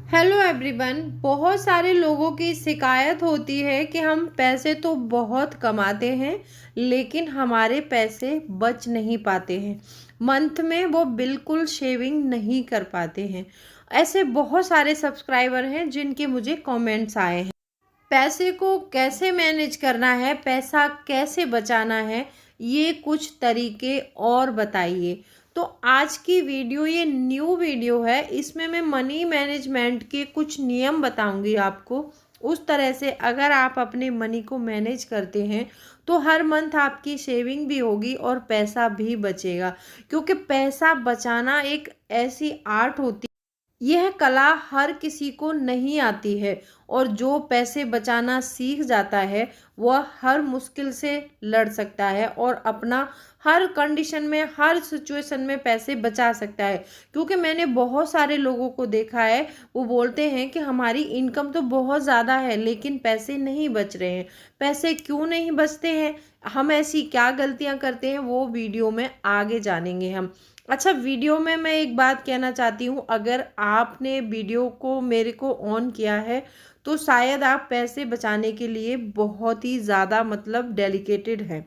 Hello everyone. बहुत सारे लोगों की शिकायत होती है कि हम पैसे तो बहुत कमाते हैं लेकिन हमारे पैसे बच नहीं पाते हैं। मंथ में वो बिल्कुल शेविंग नहीं कर पाते हैं। ऐसे बहुत सारे सब्सक्राइबर हैं जिनके मुझे कमेंट्स आए हैं। पैसे को कैसे मैनेज करना है, पैसा कैसे बचाना है, ये कुछ तरीके और बताइए। तो आज की वीडियो ये न्यू वीडियो है, इसमें मैं मनी मैनेजमेंट के कुछ नियम बताऊंगी आपको। उस तरह से अगर आप अपने मनी को मैनेज करते हैं तो हर मंथ आपकी सेविंग भी होगी और पैसा भी बचेगा। क्योंकि पैसा बचाना एक ऐसी आर्ट होती, यह कला हर किसी को नहीं आती है। और जो पैसे बचाना सीख जाता है वह हर मुश्किल से लड़ सकता है और अपना हर कंडीशन में, हर सिचुएशन में पैसे बचा सकता है। क्योंकि मैंने बहुत सारे लोगों को देखा है, वो बोलते हैं कि हमारी इनकम तो बहुत ज़्यादा है लेकिन पैसे नहीं बच रहे हैं। पैसे क्यों नहीं बचते हैं, हम ऐसी क्या गलतियां करते हैं, वो वीडियो में आगे जानेंगे हम। अच्छा, वीडियो में मैं एक बात कहना चाहती हूँ, अगर आपने वीडियो को मेरे को ऑन किया है तो शायद आप पैसे बचाने के लिए बहुत ही ज़्यादा मतलब डेडिकेटेड हैं।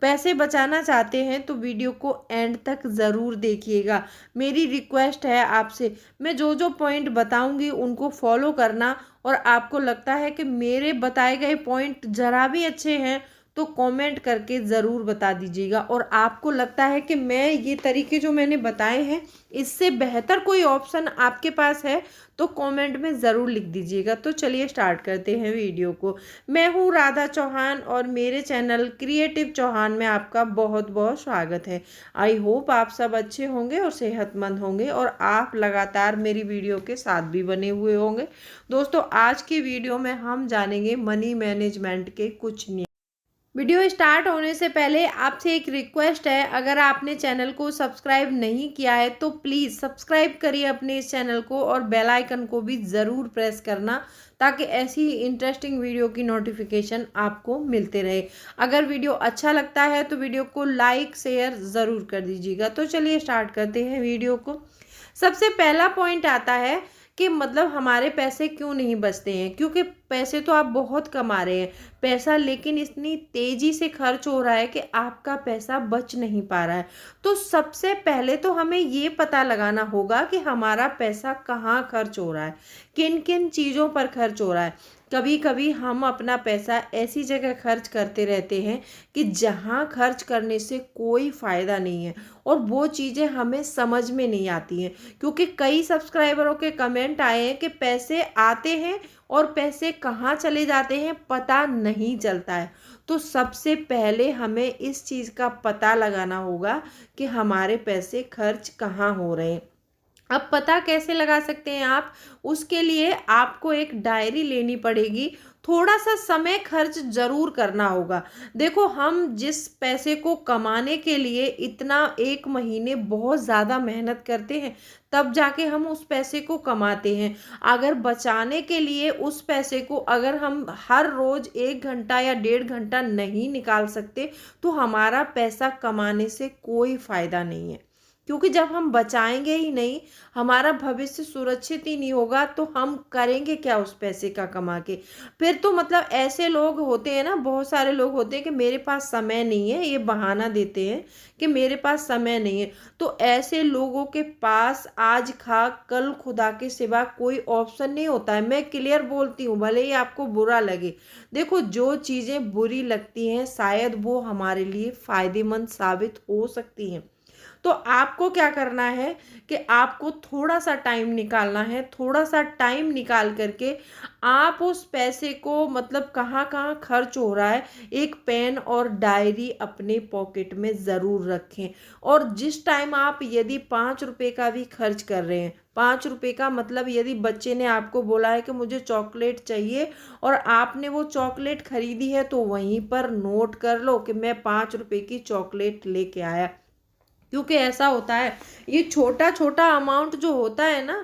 पैसे बचाना चाहते हैं तो वीडियो को एंड तक ज़रूर देखिएगा। मेरी रिक्वेस्ट है आपसे, मैं जो जो पॉइंट बताऊंगी उनको फॉलो करना। और आपको लगता है कि मेरे बताए गए पॉइंट ज़रा भी अच्छे हैं तो कमेंट करके ज़रूर बता दीजिएगा। और आपको लगता है कि मैं ये तरीके जो मैंने बताए हैं इससे बेहतर कोई ऑप्शन आपके पास है तो कमेंट में ज़रूर लिख दीजिएगा। तो चलिए स्टार्ट करते हैं वीडियो को। मैं हूँ राधा चौहान और मेरे चैनल क्रिएटिव चौहान में आपका बहुत बहुत स्वागत है। आई होप आप सब अच्छे होंगे और सेहतमंद होंगे और आप लगातार मेरी वीडियो के साथ भी बने हुए होंगे। दोस्तों, आज की वीडियो में हम जानेंगे मनी मैनेजमेंट के कुछ नियम। वीडियो स्टार्ट होने से पहले आपसे एक रिक्वेस्ट है, अगर आपने चैनल को सब्सक्राइब नहीं किया है तो प्लीज़ सब्सक्राइब करिए अपने इस चैनल को और बेल आइकन को भी ज़रूर प्रेस करना ताकि ऐसी इंटरेस्टिंग वीडियो की नोटिफिकेशन आपको मिलते रहे। अगर वीडियो अच्छा लगता है तो वीडियो को लाइक शेयर ज़रूर कर दीजिएगा। तो चलिए स्टार्ट करते हैं वीडियो को। सबसे पहला पॉइंट आता है कि मतलब हमारे पैसे क्यों नहीं बचते हैं। क्योंकि पैसे तो आप बहुत कमा रहे हैं पैसा, लेकिन इतनी तेजी से खर्च हो रहा है कि आपका पैसा बच नहीं पा रहा है। तो सबसे पहले तो हमें ये पता लगाना होगा कि हमारा पैसा कहाँ खर्च हो रहा है, किन किन चीज़ों पर खर्च हो रहा है। कभी कभी हम अपना पैसा ऐसी जगह खर्च करते रहते हैं कि जहाँ खर्च करने से कोई फ़ायदा नहीं है और वो चीज़ें हमें समझ में नहीं आती हैं। क्योंकि कई सब्सक्राइबरों के कमेंट आए हैं कि पैसे आते हैं और पैसे कहाँ चले जाते हैं पता नहीं चलता है। तो सबसे पहले हमें इस चीज़ का पता लगाना होगा कि हमारे पैसे खर्च कहाँ हो रहे हैं। अब पता कैसे लगा सकते हैं आप, उसके लिए आपको एक डायरी लेनी पड़ेगी। थोड़ा सा समय खर्च जरूर करना होगा। देखो, हम जिस पैसे को कमाने के लिए इतना एक महीने बहुत ज़्यादा मेहनत करते हैं तब जाके हम उस पैसे को कमाते हैं। अगर बचाने के लिए उस पैसे को अगर हम हर रोज़ 1 घंटा या 1.5 घंटा नहीं निकाल सकते तो हमारा पैसा कमाने से कोई फ़ायदा नहीं है। क्योंकि जब हम बचाएंगे ही नहीं, हमारा भविष्य सुरक्षित ही नहीं होगा तो हम करेंगे क्या उस पैसे का कमा के। फिर तो मतलब ऐसे लोग होते हैं ना, बहुत सारे लोग होते हैं कि मेरे पास समय नहीं है, ये बहाना देते हैं कि मेरे पास समय नहीं है। तो ऐसे लोगों के पास आज खा कल खुदा के सिवा कोई ऑप्शन नहीं होता है। मैं क्लियर बोलती हूँ, भले ही आपको बुरा लगे। देखो, जो चीज़ें बुरी लगती हैं शायद वो हमारे लिए फ़ायदेमंद साबित हो सकती हैं। तो आपको क्या करना है कि आपको थोड़ा सा टाइम निकालना है। थोड़ा सा टाइम निकाल करके आप उस पैसे को मतलब कहाँ कहाँ खर्च हो रहा है, एक पेन और डायरी अपने पॉकेट में ज़रूर रखें। और जिस टाइम आप यदि 5 रुपए का भी खर्च कर रहे हैं, 5 रुपए का मतलब यदि बच्चे ने आपको बोला है कि मुझे चॉकलेट चाहिए और आपने वो चॉकलेट खरीदी है तो वहीं पर नोट कर लो कि मैं 5 रुपए की चॉकलेट लेके आया। क्योंकि ऐसा होता है, ये छोटा छोटा अमाउंट जो होता है ना,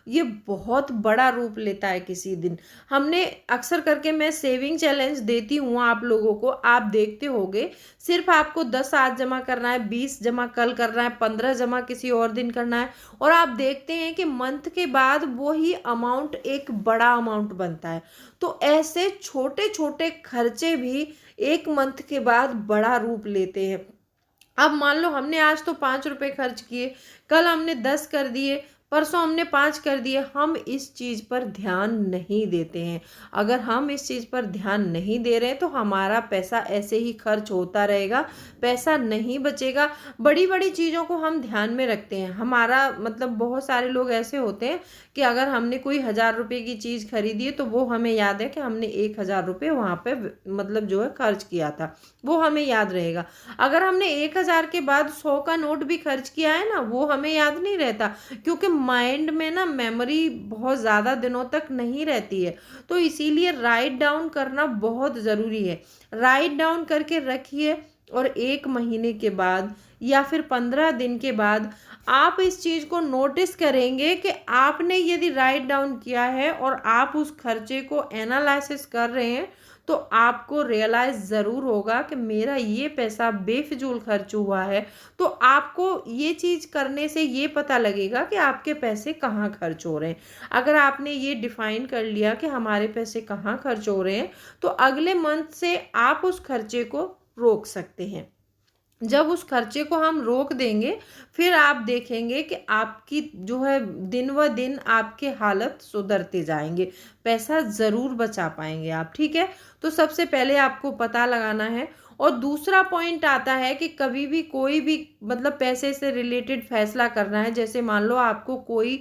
ये बहुत बड़ा रूप लेता है किसी दिन। हमने अक्सर करके मैं सेविंग चैलेंज देती हूँ आप लोगों को, आप देखते होगे, सिर्फ आपको 10 आज जमा करना है, 20 जमा कल करना है, 15 जमा किसी और दिन करना है, और आप देखते हैं कि मंथ के बाद वो ही अमाउंट एक बड़ा अमाउंट बनता है। तो ऐसे छोटे छोटे खर्चे भी एक मंथ के बाद बड़ा रूप लेते हैं। अब मान लो हमने आज तो 5 रुपए खर्च किए, कल हमने 10 कर दिए, परसों हमने 5 कर दिए, हम इस चीज़ पर ध्यान नहीं देते हैं। अगर हम इस चीज़ पर ध्यान नहीं दे रहे हैं तो हमारा पैसा ऐसे ही खर्च होता रहेगा, पैसा नहीं बचेगा। बड़ी बड़ी चीज़ों को हम ध्यान में रखते हैं, हमारा मतलब बहुत सारे लोग ऐसे होते हैं कि अगर हमने कोई 1000 रुपये की चीज़ खरीदी है तो वो हमें याद है कि हमने 1000 रुपये वहाँ पे मतलब जो है खर्च किया था, वो हमें याद रहेगा। अगर हमने 1000 के बाद 100 का नोट भी खर्च किया है ना, वो हमें याद नहीं रहता, क्योंकि माइंड में ना मेमोरी बहुत ज़्यादा दिनों तक नहीं रहती है। तो इसीलिए राइट डाउन करना बहुत ज़रूरी है। राइट डाउन करके रखिए, और 1 महीने के बाद या फिर 15 दिन के बाद आप इस चीज़ को नोटिस करेंगे कि आपने यदि राइट डाउन किया है और आप उस खर्चे को एनालिसिस कर रहे हैं, तो आपको रियलाइज़ ज़रूर होगा कि मेरा ये पैसा बेफिजूल खर्च हुआ है। तो आपको ये चीज़ करने से ये पता लगेगा कि आपके पैसे कहाँ खर्च हो रहे हैं। अगर आपने ये डिफ़ाइन कर लिया कि हमारे पैसे कहाँ खर्च हो रहे हैं, तो अगले मंथ से आप उस खर्चे को रोक सकते हैं। जब उस खर्चे को हम रोक देंगे, फिर आप देखेंगे कि आपकी जो है दिन व दिन आपके हालत सुधरते जाएंगे, पैसा ज़रूर बचा पाएंगे आप। ठीक है, तो सबसे पहले आपको पता लगाना है। और दूसरा पॉइंट आता है कि कभी भी कोई भी मतलब पैसे से रिलेटेड फैसला करना है, जैसे मान लो आपको कोई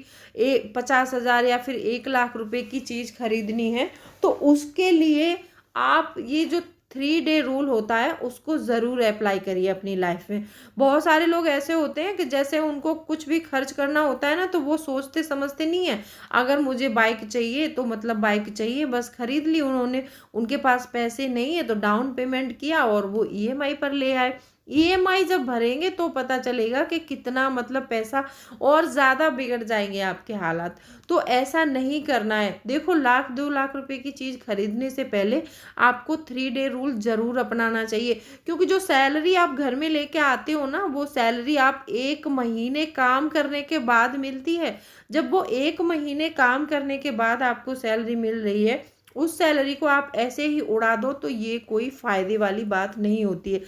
50,000 या फिर 1 लाख रुपए की चीज़ खरीदनी है, तो उसके लिए आप ये जो 3 डे रूल होता है उसको ज़रूर अप्लाई करिए अपनी लाइफ में। बहुत सारे लोग ऐसे होते हैं कि जैसे उनको कुछ भी खर्च करना होता है ना, तो वो सोचते समझते नहीं है। अगर मुझे बाइक चाहिए तो मतलब बाइक चाहिए, बस खरीद ली उन्होंने। उनके पास पैसे नहीं है तो डाउन पेमेंट किया और वो ईएमआई पर ले आए। ईएमआई जब भरेंगे तो पता चलेगा कि कितना मतलब पैसा और ज़्यादा बिगड़ जाएंगे आपके हालात। तो ऐसा नहीं करना है। देखो, 1 लाख 2 लाख रुपए की चीज़ खरीदने से पहले आपको 3 डे रूल ज़रूर अपनाना चाहिए, क्योंकि जो सैलरी आप घर में लेके आते हो ना, वो सैलरी आप 1 महीने काम करने के बाद मिलती है। जब वो 1 महीने काम करने के बाद आपको सैलरी मिल रही है, उस सैलरी को आप ऐसे ही उड़ा दो तो ये कोई फ़ायदे वाली बात नहीं होती है।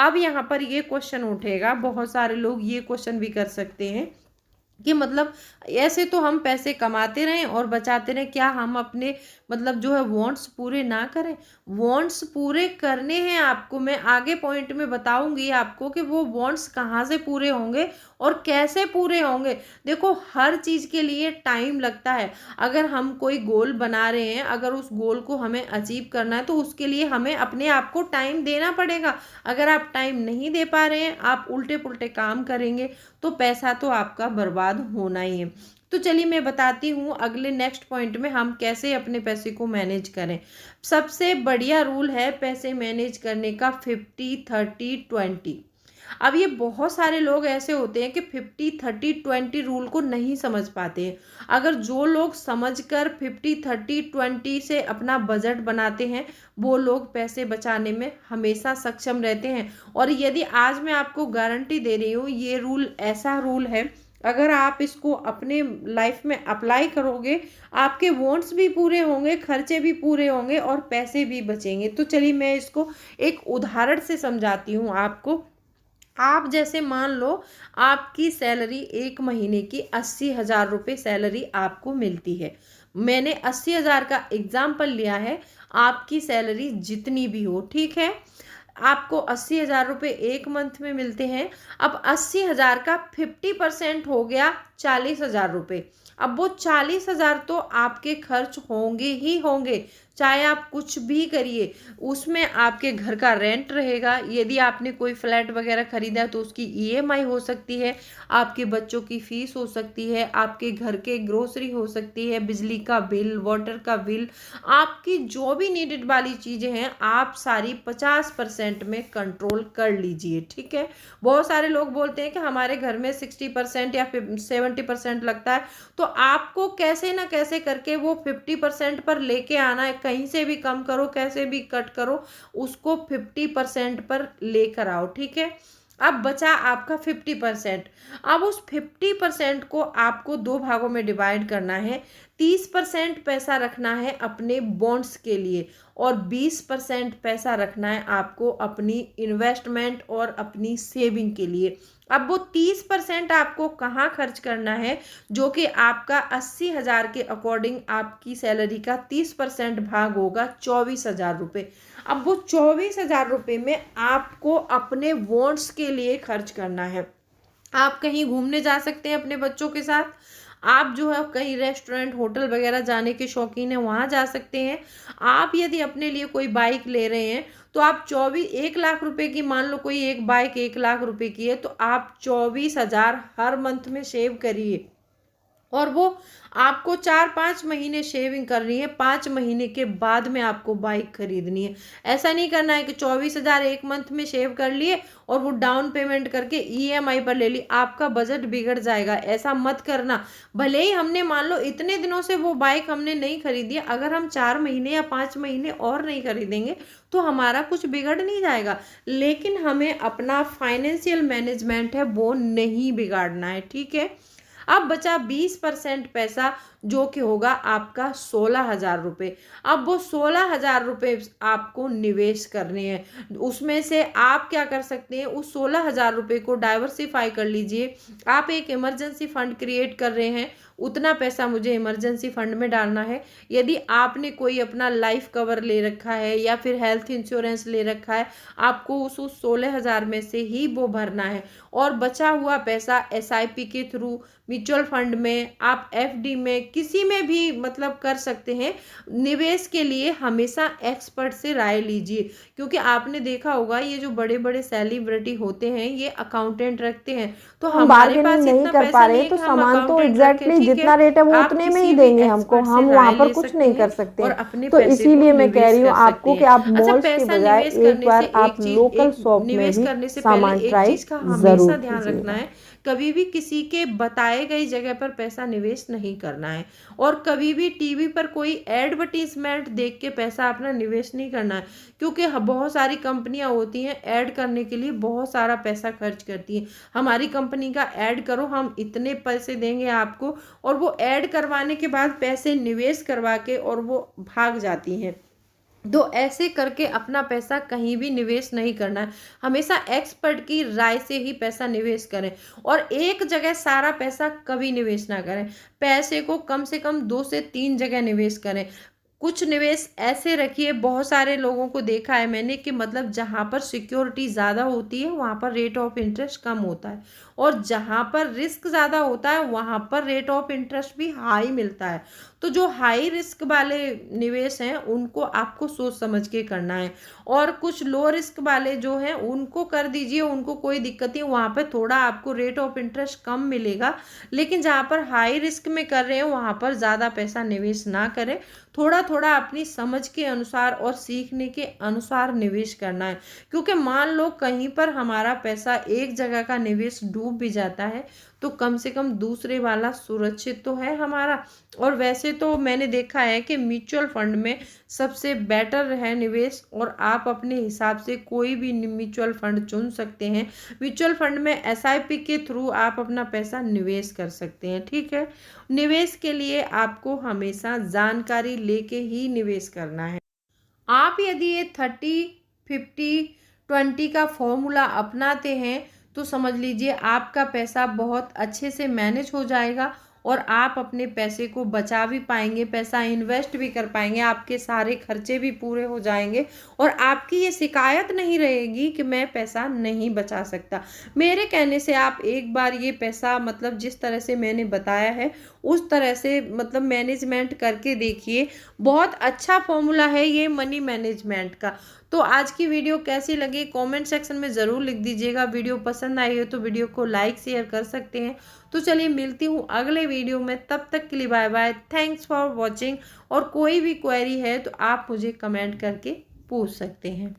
अब यहाँ पर ये क्वेश्चन उठेगा, बहुत सारे लोग ये क्वेश्चन भी कर सकते हैं कि मतलब ऐसे तो हम पैसे कमाते रहें और बचाते रहें, क्या हम अपने मतलब जो है वांट्स पूरे ना करें? वांट्स पूरे करने हैं आपको। मैं आगे पॉइंट में बताऊंगी आपको कि वो वांट्स कहाँ से पूरे होंगे और कैसे पूरे होंगे। देखो, हर चीज़ के लिए टाइम लगता है। अगर हम कोई गोल बना रहे हैं, अगर उस गोल को हमें अचीव करना है, तो उसके लिए हमें अपने आप को टाइम देना पड़ेगा। अगर आप टाइम नहीं दे पा रहे हैं, आप उल्टे पुल्टे काम करेंगे, तो पैसा तो आपका बर्बाद होना ही है। तो चलिए मैं बताती हूँ अगले नेक्स्ट पॉइंट में हम कैसे अपने पैसे को मैनेज करें। सबसे बढ़िया रूल है पैसे मैनेज करने का 50-30-20। अब ये बहुत सारे लोग ऐसे होते हैं कि 50-30-20 रूल को नहीं समझ पाते हैं। अगर जो लोग समझकर 50-30-20 से अपना बजट बनाते हैं, वो लोग पैसे बचाने में हमेशा सक्षम रहते हैं। और यदि आज मैं आपको गारंटी दे रही हूँ, ये रूल ऐसा रूल है, अगर आप इसको अपने लाइफ में अप्लाई करोगे, आपके वांट्स भी पूरे होंगे, खर्चे भी पूरे होंगे और पैसे भी बचेंगे। तो चलिए मैं इसको एक उदाहरण से समझाती हूँ आपको। आप जैसे मान लो आपकी सैलरी 1 महीने की 80,000 रुपये सैलरी आपको मिलती है। मैंने 80,000 का एग्जाम्पल लिया है, आपकी सैलरी जितनी भी हो, ठीक है। आपको 80,000 रुपये एक मंथ में मिलते हैं। अब 80,000 का 50% हो गया 40,000 रुपये। अब वो 40,000 तो आपके खर्च होंगे ही होंगे, चाहे आप कुछ भी करिए। उसमें आपके घर का रेंट रहेगा, यदि आपने कोई फ्लैट वगैरह खरीदा है तो उसकी ईएमआई हो सकती है, आपके बच्चों की फीस हो सकती है, आपके घर के ग्रोसरी हो सकती है, बिजली का बिल, वाटर का बिल, आपकी जो भी नीडेड वाली चीज़ें हैं, आप सारी 50% में कंट्रोल कर लीजिए। ठीक है, बहुत सारे लोग बोलते हैं कि हमारे घर में 60% या फिर 70% लगता है, तो आपको कैसे ना कैसे करके वो 50% पर लेके आना है। कहीं से भी कम करो, कैसे भी कट करो, उसको 50% पर लेकर आओ, ठीक है। अब बचा आपका 50%। अब उस 50% को आपको दो भागों में डिवाइड करना है। 30% पैसा रखना है अपने बॉन्ड्स के लिए और 20% पैसा रखना है आपको अपनी इन्वेस्टमेंट और अपनी सेविंग के लिए। अब वो 30% आपको कहाँ खर्च करना है, जो कि आपका 80,000 के अकॉर्डिंग आपकी सैलरी का 30% भाग होगा 24,000 रुपये। अब वो 24,000 रुपये में आपको अपने वॉन्ट्स के लिए खर्च करना है। आप कहीं घूमने जा सकते हैं अपने बच्चों के साथ, आप जो है कहीं रेस्टोरेंट होटल वगैरह जाने के शौकीन हैं वहाँ जा सकते हैं। आप यदि अपने लिए कोई बाइक ले रहे हैं तो आप 1 लाख रुपए की, मान लो कोई एक बाइक 1 लाख रुपए की है, तो आप 24,000 हर मंथ में सेव करिए और वो आपको 4-5 महीने शेविंग करनी है, 5 महीने के बाद में आपको बाइक खरीदनी है। ऐसा नहीं करना है कि 24,000 एक मंथ में शेव कर लिए और वो डाउन पेमेंट करके ईएमआई पर ले ली, आपका बजट बिगड़ जाएगा। ऐसा मत करना। भले ही हमने मान लो इतने दिनों से वो बाइक हमने नहीं खरीदी है, अगर हम 4 महीने या 5 महीने और नहीं खरीदेंगे तो हमारा कुछ बिगड़ नहीं जाएगा, लेकिन हमें अपना फाइनेंशियल मैनेजमेंट है वो नहीं बिगाड़ना है, ठीक है। अब बचा 20% पैसा, जो कि होगा आपका 16,000 रुपये। अब वो 16,000 रुपये आपको निवेश करने हैं। उसमें से आप क्या कर सकते हैं, उस 16,000 रुपये को डाइवर्सिफाई कर लीजिए। आप एक इमरजेंसी फंड क्रिएट कर रहे हैं, उतना पैसा मुझे इमरजेंसी फंड में डालना है। यदि आपने कोई अपना लाइफ कवर ले रखा है या फिर हेल्थ इंश्योरेंस ले रखा है, आपको उस 16,000 में से ही वो भरना है। और बचा हुआ पैसा एसआईपी के थ्रू, म्यूचुअल फंड में, आप एफडी में, किसी में भी मतलब कर सकते हैं। निवेश के लिए हमेशा एक्सपर्ट से राय लीजिए, क्योंकि आपने देखा होगा ये जो बड़े बड़े सेलिब्रिटी होते हैं ये अकाउंटेंट रखते हैं, तो हम हमारे बार्गेनिंग पास नहीं इतना कर पैसा पा नहीं रहे है तो कि हम सामान तो अकाउंटेंट रखें, एग्जैक्टली ठीक जितना है। रेट है वो आप उतने में ही किसी भी देंगे हमको, एक्सपर्ट से हम राय वहां पर ले कुछ सकते नहीं हैं कर सकते और हैं। अपने तो पैसे को इसीलिए मैं कह निवेश रही हूँ कर सकते आपको कि हैं। आप अच्छा, मॉल्स की पैसा बजाय निवेश एक करने से बार आप एक चीज, लोकल एक शॉप में निवेश भी करने से पहले सामान एक ट्राई चीज का हमेशा जरूर ध्यान रखना कीजिएगा। है, कभी भी किसी के बताए गई जगह पर पैसा निवेश नहीं करना है। और कभी भी टीवी पर कोई एडवर्टीजमेंट देख के पैसा अपना निवेश नहीं करना है, क्योंकि बहुत सारी कंपनियां होती हैं ऐड करने के लिए बहुत सारा पैसा खर्च करती हैं। हमारी कंपनी का ऐड करो, हम इतने पैसे देंगे आपको, और वो ऐड करवाने के बाद पैसे निवेश करवा के और वो भाग जाती हैं। तो ऐसे करके अपना पैसा कहीं भी निवेश नहीं करना है, हमेशा एक्सपर्ट की राय से ही पैसा निवेश करें। और एक जगह सारा पैसा कभी निवेश ना करें, पैसे को कम से कम 2 से 3 जगह निवेश करें। कुछ निवेश ऐसे रखिए, बहुत सारे लोगों को देखा है मैंने कि मतलब जहाँ पर सिक्योरिटी ज़्यादा होती है वहाँ पर रेट ऑफ इंटरेस्ट कम होता है, और जहाँ पर रिस्क ज़्यादा होता है वहाँ पर रेट ऑफ इंटरेस्ट भी हाई मिलता है। तो जो हाई रिस्क वाले निवेश हैं उनको आपको सोच समझ के करना है, और कुछ लो रिस्क वाले जो हैं उनको कर दीजिए, उनको कोई दिक्कत नहीं, वहाँ पर थोड़ा आपको रेट ऑफ इंटरेस्ट कम मिलेगा। लेकिन जहाँ पर हाई रिस्क में कर रहे हैं वहाँ पर ज़्यादा पैसा निवेश ना करें, थोड़ा थोड़ा अपनी समझ के अनुसार और सीखने के अनुसार निवेश करना है। क्योंकि मान लो कहीं पर हमारा पैसा एक जगह का निवेश डूब भी जाता है तो कम से कम दूसरे वाला सुरक्षित तो है हमारा। और वैसे तो मैंने देखा है कि म्यूचुअल फंड में सबसे बेटर है निवेश, और आप अपने हिसाब से कोई भी म्यूचुअल फंड चुन सकते हैं। म्यूचुअल फंड में एसआईपी के थ्रू आप अपना पैसा निवेश कर सकते हैं, ठीक है। निवेश के लिए आपको हमेशा जानकारी लेके ही निवेश करना है। आप यदि ये 30-50-20 का फॉर्मूला अपनाते हैं तो समझ लीजिए आपका पैसा बहुत अच्छे से मैनेज हो जाएगा, और आप अपने पैसे को बचा भी पाएंगे, पैसा इन्वेस्ट भी कर पाएंगे, आपके सारे खर्चे भी पूरे हो जाएंगे, और आपकी ये शिकायत नहीं रहेगी कि मैं पैसा नहीं बचा सकता। मेरे कहने से आप एक बार ये पैसा मतलब जिस तरह से मैंने बताया है उस तरह से मतलब मैनेजमेंट करके देखिए। बहुत अच्छा फॉर्मूला है ये मनी मैनेजमेंट का। तो आज की वीडियो कैसी लगी कमेंट सेक्शन में ज़रूर लिख दीजिएगा। वीडियो पसंद आई हो तो वीडियो को लाइक शेयर कर सकते हैं। तो चलिए मिलती हूँ अगले वीडियो में, तब तक के लिए bye bye, thanks for watching. और कोई भी क्वेरी है तो आप मुझे कमेंट करके पूछ सकते हैं।